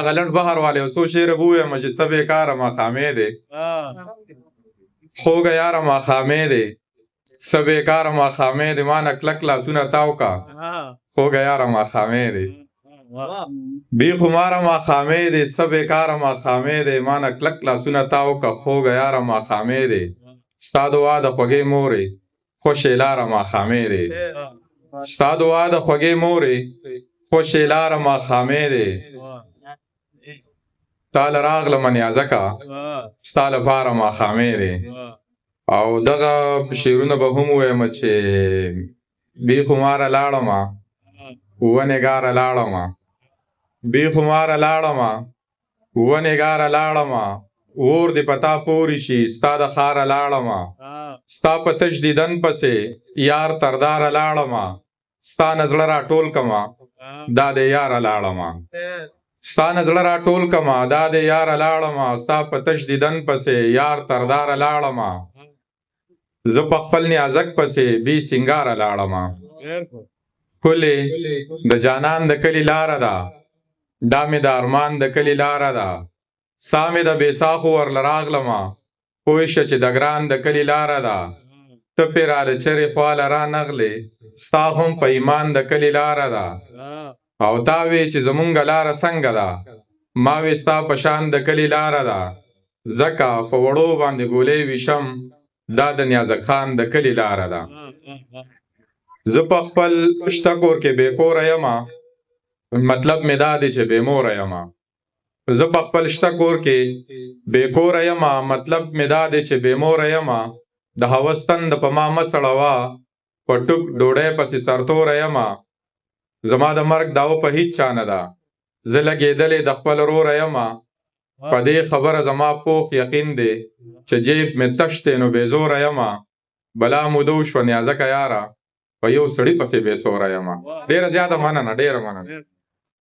دغه لنډ بهر والے یو څو شعر به ووایم چې څه بېکاره ماښامې دی خوږه یاره ماښامې دی څه بېکاره ماښامې دی ما نه کلک لاسونه تاو کا خوږه یاره ماښامې دی بې خماره ماښامې دی څه بېکاره ماښامې دی ما نه کلک لاسونه تاو کا خوږه یاره ماښامې دی ستا دعا د خوږې مورې خوشې لاره ماښامې دی ستا دعا د خوږې مورې خوشې لاره ماښامې دی تا له راغلمه نیازکه ستا لپاره ماښامې دی او دغه شعرونه به هم ووایم چې بې خماره لاړمه ونېګاره لاړمه بې خماره لاړمه ونېګاره لاړمه اور دې په تا پورې شي ستا د ښاره لاړمه ستا په تش دیدن پسې یار ترداره لاړمه ستا نه زړه راټول کمه دا دې یاره لاړمه ستا نه زړه راټول کمه دا دې یاره لاړمه ستا په تش دیدن پسې یار ترداره لاړمه زه په خپل نیازک پسې بې سینګاره لاړمه ښکلې د جانان د کلي لاره ده دا مې د ارمان د کلي لاره ده سا مې د بې ساخو ورله راغلمه پوه شه چې د ګران د کلي لاره ده ته پې را د چرې خواله را نغلې ستا هم په ایمان د کلي لاره ده او تا وې چې زمونږ لاره څنګه ده ما وې ستا په شان د کلي لاره ده ځکه په وړو باندې ګولۍ ویشم دا د نیازک خان د کلي لاره ده زه په خپل شته کور کې بې کوره یمه مطلب مې دا دی چې بې موره یمه زه په خپل شته کور کې بې کوره یمه مطلب مې دا دی چې بې موره یمه د هوس تنده په ما مه سړوه په ټوک ډوډۍ پسې سرتوره یمه زما د مرګ داو په هیڅ چا نه ده زه لګېدلې د خپل وروره یمه په دې خبره زما پوخ یقین دی چې جیب مې تش دی نو بې زوره یمه بلا مودو شوه نیازکه یاره په یو سړي پسې بې سوره یمه ډېره زیاته مننه ډېره مننه